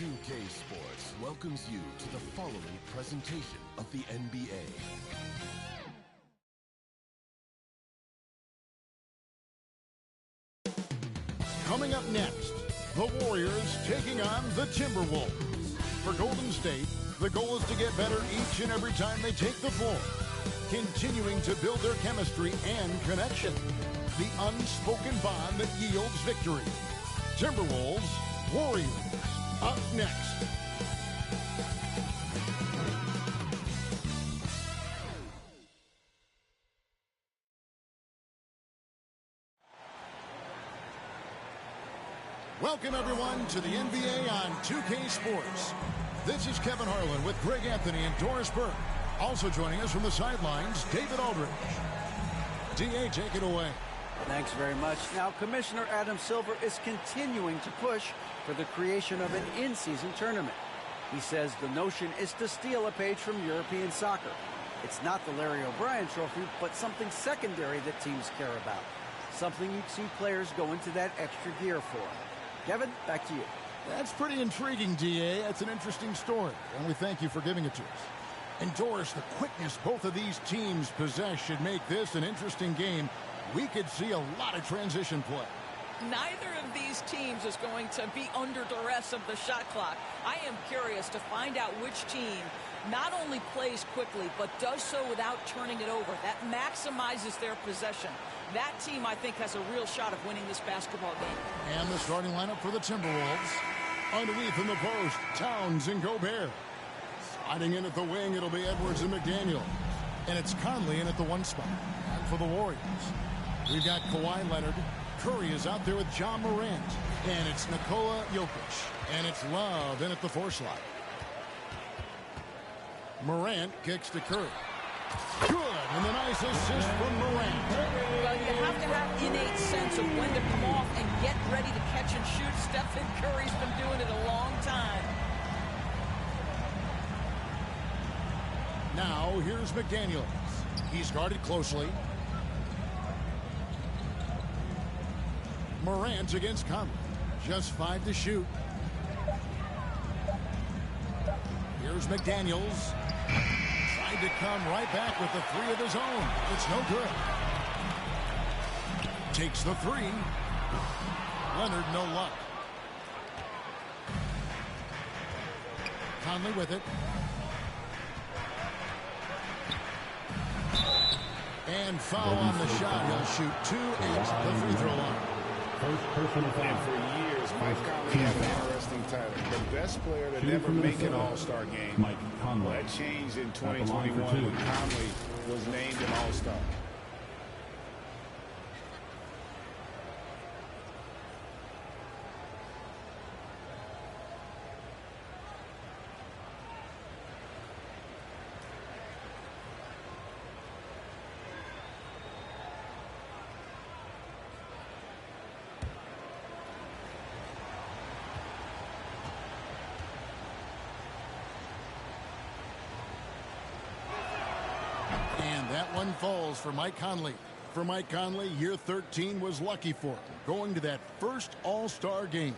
2K Sports welcomes you to the following presentation of the NBA. Coming up next, the Warriors taking on the Timberwolves. For Golden State, the goal is to get better each and every time they take the floor, continuing to build their chemistry and connection, the unspoken bond that yields victory. Timberwolves, Warriors, up next. Welcome, everyone, to the NBA on 2K Sports. This is Kevin Harlan with Greg Anthony and Doris Burke. Also joining us from the sidelines, David Aldridge. D.A., take it away. Thanks very much. Now, Commissioner Adam Silver is continuing to push for the creation of an in-season tournament. He says the notion is to steal a page from European soccer. It's not the Larry O'Brien Trophy, but something secondary that teams care about. Something you'd see players go into that extra gear for. Kevin, back to you. That's pretty intriguing, D.A. That's an interesting story, and we thank you for giving it to us. And Doris, the quickness both of these teams possess should make this an interesting game. We could see a lot of transition play. Neither of these teams is going to be under duress of the shot clock. I am curious to find out which team not only plays quickly, but does so without turning it over. That maximizes their possession. That team, I think, has a real shot of winning this basketball game. And the starting lineup for the Timberwolves. Underneath in the post, Towns and Gobert. Sliding in at the wing, it'll be Edwards and McDaniel. And it's Conley in at the one spot. And for the Warriors, we've got Kawhi Leonard. Curry is out there with John Morant. And it's Nikola Jokic. And it's Love in at the four slot. Morant kicks to Curry. Good, and a nice assist from Morant. Well, you have to have innate sense of when to come off and get ready to catch and shoot. Stephen Curry's been doing it a long time. Now, here's McDaniels. He's guarded closely. Morant against Conley. Just 5 to shoot. Here's McDaniels. Tried to come right back with the three of his own. It's no good. Takes the three. Leonard, no luck. Conley with it. And foul on the shot. He'll shoot 2 at the free throw line. And for years, Mike Conley had an interesting title. The best player to never make an All-Star game. Mike Conley. Well, that changed in 2021 when Conley was named an All-Star. That one falls for Mike Conley. For Mike Conley, year 13 was lucky for him, going to that first All-Star game.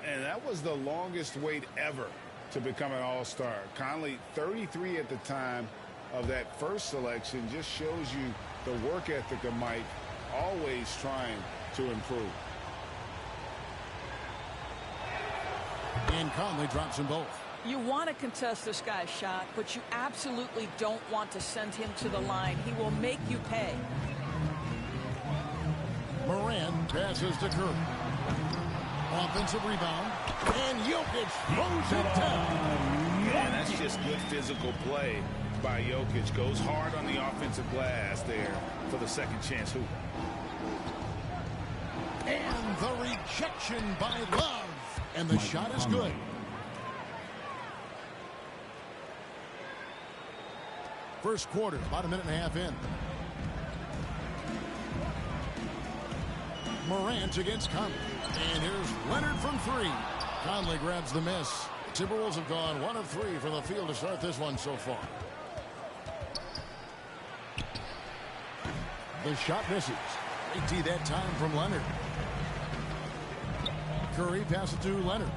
And that was the longest wait ever to become an All-Star. Conley, 33 at the time of that first selection, just shows you the work ethic of Mike, always trying to improve. And Conley drops them both. You want to contest this guy's shot, but you absolutely don't want to send him to the line. He will make you pay. Morant passes to Curry. Offensive rebound. And Jokic throws it down. Yeah, that's just good physical play by Jokic. Goes hard on the offensive glass there for the second chance hoop. And the rejection by Love. And the shot is good. First quarter, about a minute and a half in. Morant against Conley. And here's Leonard from three. Conley grabs the miss. The Timberwolves have gone 1 of 3 from the field to start this one so far. The shot misses. Great D that time from Leonard. Curry passes to Leonard.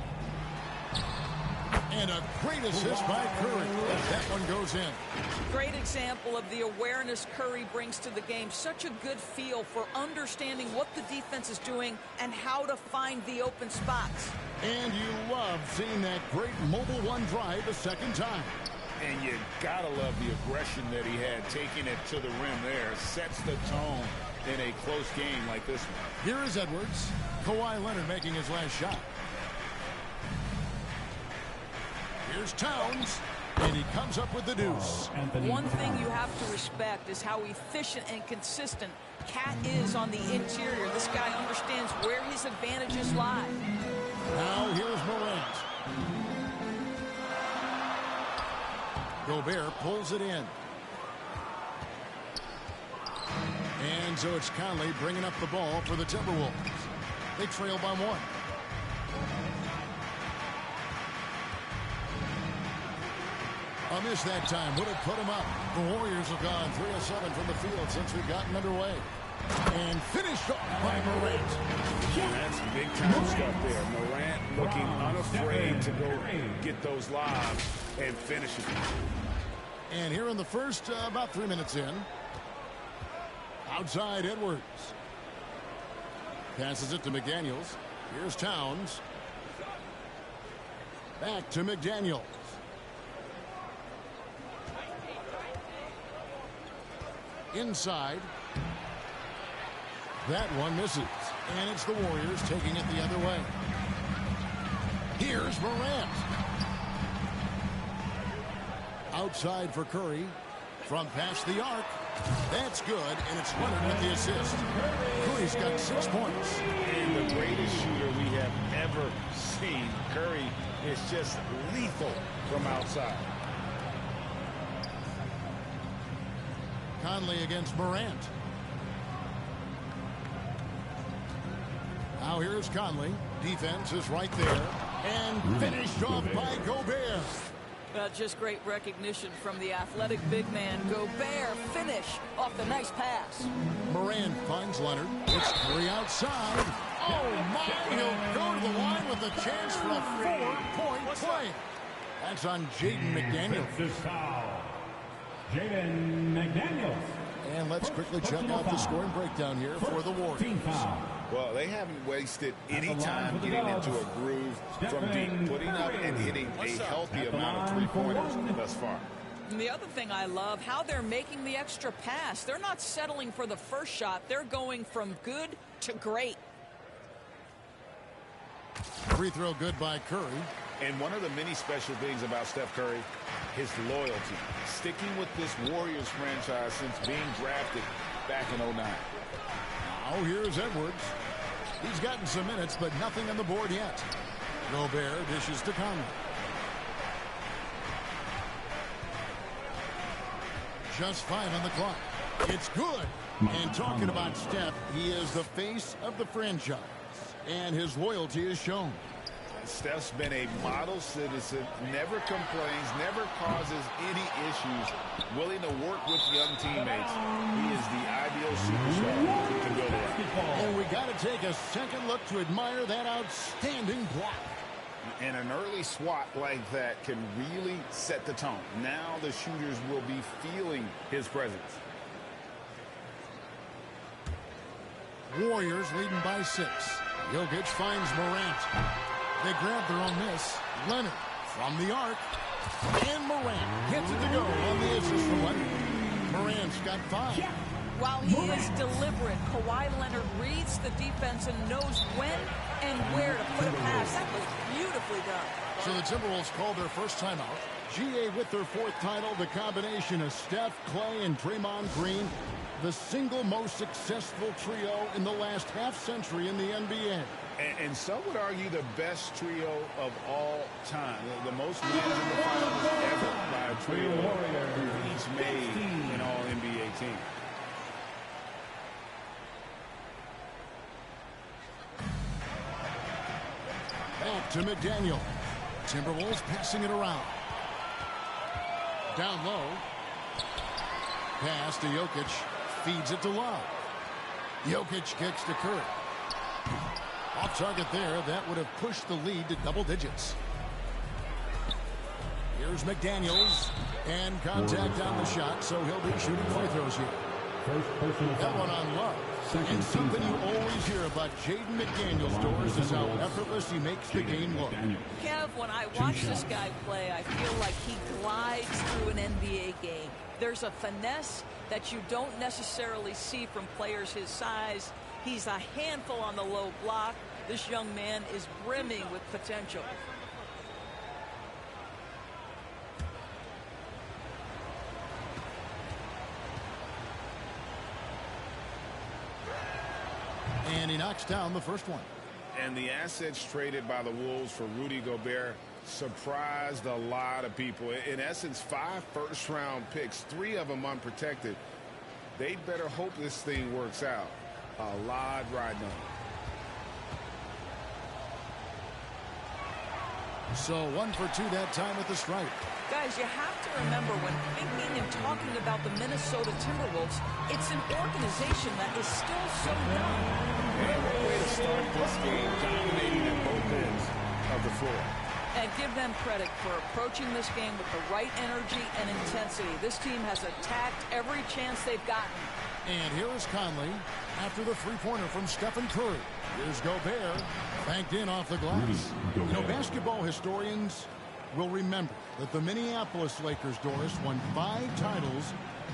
great assist by Curry. That one goes in. Great example of the awareness Curry brings to the game. Such a good feel for understanding what the defense is doing and how to find the open spots. And you love seeing that great mobile one drive a second time. And you gotta love the aggression that he had, taking it to the rim there. Sets the tone in a close game like this one. Here is Edwards. Kawhi Leonard making his last shot. Here's Towns, and he comes up with the deuce. One thing you have to respect is how efficient and consistent Cat is on the interior. This guy understands where his advantages lie. Now here's Morant. Gobert pulls it in. And so it's Conley bringing up the ball for the Timberwolves. They trail by one. A miss that time would have put him up. The Warriors have gone 3 of 7 from the field since we've gotten underway. And finished off by Morant. That's big time stuff there. Morant looking unafraid to go get those lobs and finish it. And here in the first, about 3 minutes in. Outside Edwards. Passes it to McDaniels. Here's Towns. Back to McDaniels. Inside. That one misses. And it's the Warriors taking it the other way. Here's Morant. Outside for Curry. From past the arc. That's good, and it's Leonard with the assist. Curry's got 6 points. And the greatest shooter we have ever seen. Curry is just lethal from outside. Conley against Morant. Now here's Conley. Defense is right there. And finished off by Gobert. Just great recognition from the athletic big man. Gobert finish off the nice pass. Morant finds Leonard. It's Curry outside. Oh, my. He'll go to the line with a chance for a 4-point play. That's on Jaden McDaniels. Jaden McDaniels. And let's quickly check out the scoring breakdown here for the Warriors. Well, they haven't wasted any time getting into a groove from deep, putting up and hitting a healthy amount of three-pointers thus far. And the other thing I love, how they're making the extra pass. They're not settling for the first shot. They're going from good to great. Free throw good by Curry. And one of the many special things about Steph Curry, his loyalty. Sticking with this Warriors franchise since being drafted back in 2009. Now here's Edwards. He's gotten some minutes, but nothing on the board yet. Gobert dishes to Conley. Just 5 on the clock. It's good. And talking about Steph, he is the face of the franchise. And his loyalty is shown. Steph's been a model citizen, never complains, never causes any issues, willing to work with young teammates. He is the ideal superstar to go there. And we got to take a second look to admire that outstanding block. And an early swat like that can really set the tone. Now the shooters will be feeling his presence. Warriors leading by 6. Jokic finds Morant. They grab their own miss. Leonard from the arc. And Morant gets it to go on the assist from Leonard. Morant's got 5. While he is deliberate, Kawhi Leonard reads the defense and knows when and where to put a pass. That was beautifully done. So the Timberwolves called their first timeout. GA with their 4th title, the combination of Steph, Clay, and Draymond Green, the single most successful trio in the last half-century in the NBA. And some would argue the best trio of all time. The most wins in the finals ever by a trio who each made an all-NBA team. Back to McDaniel. Timberwolves passing it around. Down low. Pass to Jokic. Feeds it to Love. Jokic kicks to Curry. Off target there. That would have pushed the lead to double digits. Here's McDaniels. And contact on the shot, so he'll be shooting free throws here. That one on Love. And something you always hear about Jaden McDaniels, Doris, is how effortless he makes the game look. Kev, when I watch this guy play, I feel like he glides through an NBA game. There's a finesse that you don't necessarily see from players his size. He's a handful on the low block. This young man is brimming with potential. And he knocks down the first one. And the assets traded by the Wolves for Rudy Gobert surprised a lot of people. In essence, 5 first-round picks, 3 of them unprotected. They'd better hope this thing works out. A lot riding on it. So 1 for 2 that time at the stripe. Guys, you have to remember when thinking and talking about the Minnesota Timberwolves, it's an organization that is still so young. And what way to start this game, dominating at both ends of the floor. And give them credit for approaching this game with the right energy and intensity. This team has attacked every chance they've gotten. And here is Conley after the three-pointer from Stephen Curry. Here's Gobert, banked in off the glass. You know, basketball historians will remember that the Minneapolis Lakers, Doris, won 5 titles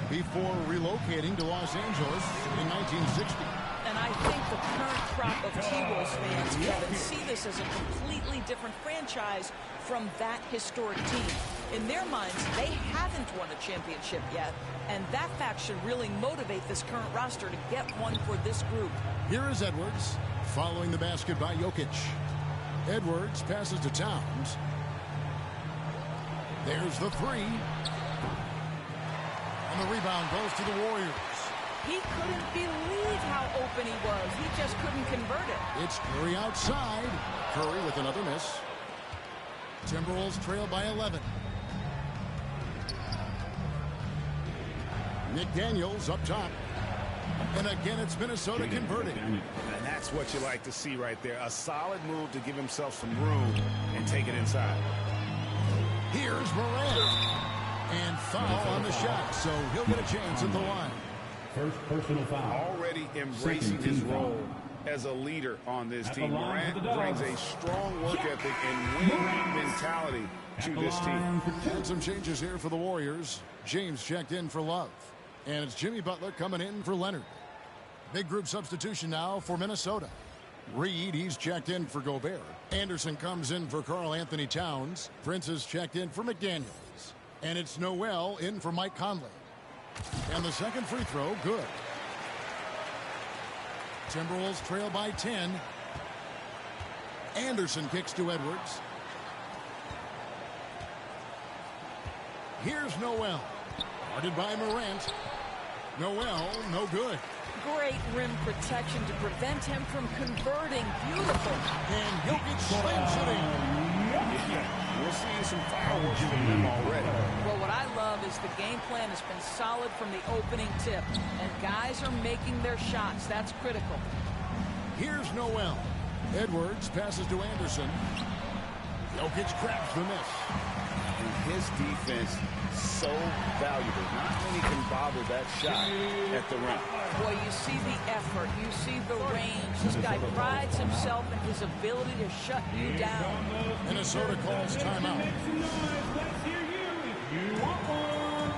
before relocating to Los Angeles in 1960. And I think the current crop of T-Wolves fans, Kevin, see this as a completely different franchise from that historic team. In their minds, they haven't won a championship yet, and that fact should really motivate this current roster to get one for this group. Here is Edwards, following the basket by Jokic. Edwards passes to Towns. There's the 3. And the rebound goes to the Warriors. He couldn't believe how open he was. He just couldn't convert it. It's Curry outside. Curry with another miss. Timberwolves trail by 11. McDaniels up top. And again, it's Minnesota converting. And that's what you like to see right there. A solid move to give himself some room and take it inside. Here's Morant. And foul on the shot, so he'll get a chance at the line. First personal foul. Already embracing his role as a leader on this team. Morant brings a strong work ethic and winning mentality to this team. And some changes here for the Warriors. James checked in for Love. And it's Jimmy Butler coming in for Leonard. Big group substitution now for Minnesota. Reed, he's checked in for Gobert. Anderson comes in for Karl Anthony Towns. Prince is checked in for McDaniels. And it's Noel in for Mike Conley. And the second free throw, good. Timberwolves trail by 10. Anderson kicks to Edwards. Here's Noel. Guarded by Morant. Noel, no good. Great rim protection to prevent him from converting. Beautiful. And Jokic slams it in. Yeah, we're seeing some fireworks from them already. Well, what I love is the game plan has been solid from the opening tip. And guys are making their shots. That's critical. Here's Noel. Edwards passes to Anderson. Jokic grabs the miss. And his defense so valuable. Not many can bobble that shot at the rim. Boy, you see the effort. You see the range. This guy prides himself in his ability to shut you down. Minnesota calls timeout. Let's hear you if you want one.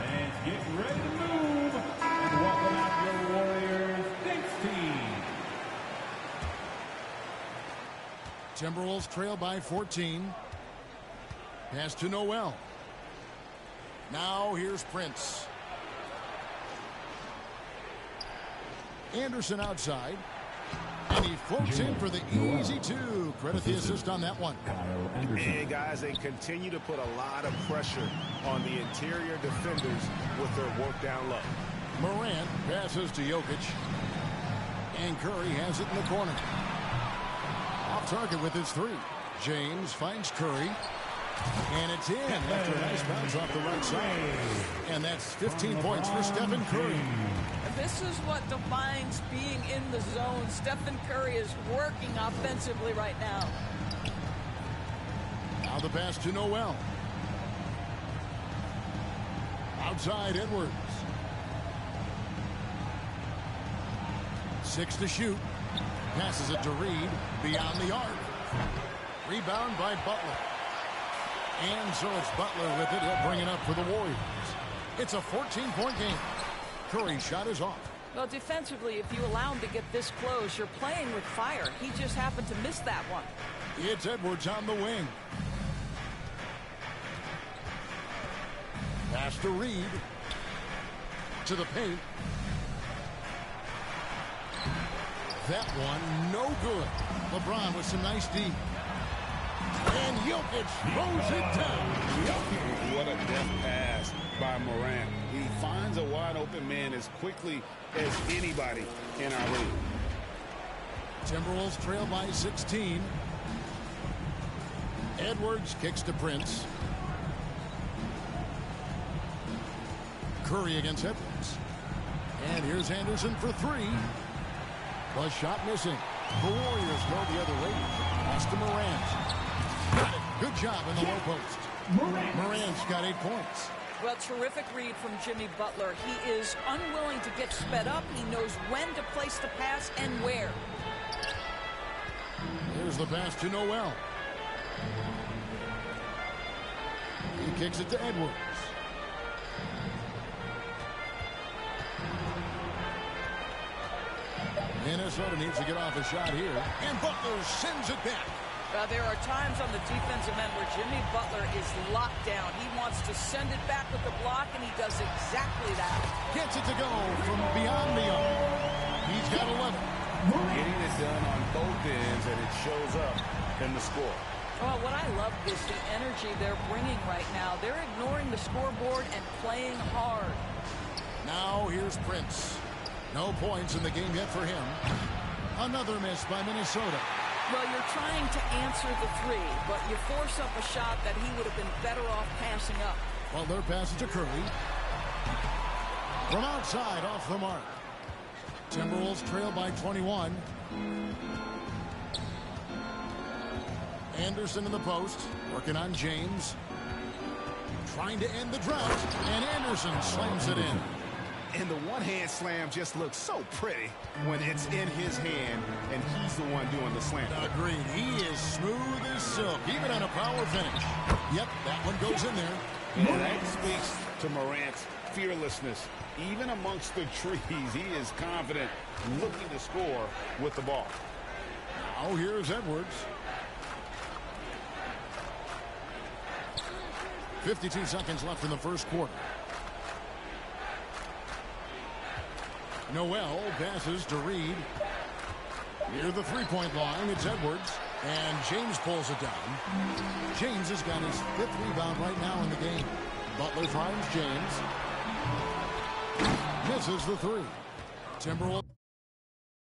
And get ready to move. And welcome out your Warriors Thanks team. Timberwolves trail by 14. Pass to Noel. Now here's Prince. Anderson outside. And he floats in for the easy 2. Credit the assist on that one. And guys, they continue to put a lot of pressure on the interior defenders with their work down low. Morant passes to Jokic. And Curry has it in the corner. Off target with his 3. James finds Curry. And it's in after a nice bounce off the right side. And that's 15 points for Stephen Curry. This is what defines being in the zone. Stephen Curry is working offensively right now. Now the pass to Noel. Outside Edwards. 6 to shoot. Passes it to Reed. Beyond the arc. Rebound by Butler. And so it's Butler with it. He'll bring it up for the Warriors. It's a 14-point game. Curry's shot is off. Well, defensively, if you allow him to get this close, you're playing with fire. He just happened to miss that one. It's Edwards on the wing. Pass to Reed. To the paint. That one, no good. LeBron with some nice D. And Jokic throws it down. What a deft pass by Morant. He finds a wide open man as quickly as anybody in our league. Timberwolves trail by 16. Edwards kicks to Prince. Curry against Edwards. And here's Anderson for 3. The shot missing. The Warriors go the other way. Pass to Morant. Got it. Good job in the low post. Morant's got 8 points. Well, terrific read from Jimmy Butler. He is unwilling to get sped up. He knows when to place the pass and where. Here's the pass to Noel. He kicks it to Edwards. Minnesota needs to get off a shot here. And Butler sends it back. There are times on the defensive end where Jimmy Butler is locked down. He wants to send it back with the block, and he does exactly that. Gets it to go from beyond the arc. He's got 11. Getting it done on both ends, and it shows up in the score. Well, what I love is the energy they're bringing right now. They're ignoring the scoreboard and playing hard. Now here's Prince. No points in the game yet for him. Another miss by Minnesota. Well, you're trying to answer the 3, but you force up a shot that he would have been better off passing up. Well, their pass to Curry. From outside, off the mark. Timberwolves trail by 21. Anderson in the post, working on James. Trying to end the drought, and Anderson slams it in. And the one-hand slam just looks so pretty when it's in his hand and he's the one doing the slam. Agreed. He is smooth as silk, even on a power finish. Yep, that one goes in there. And that speaks to Morant's fearlessness. Even amongst the trees, he is confident, looking to score with the ball. Now here's Edwards. 52 seconds left in the first quarter. Noel passes to Reed. Near the three-point line, it's Edwards. And James pulls it down. James has got his 5th rebound right now in the game. Butler finds James. Misses the 3. Timberwolves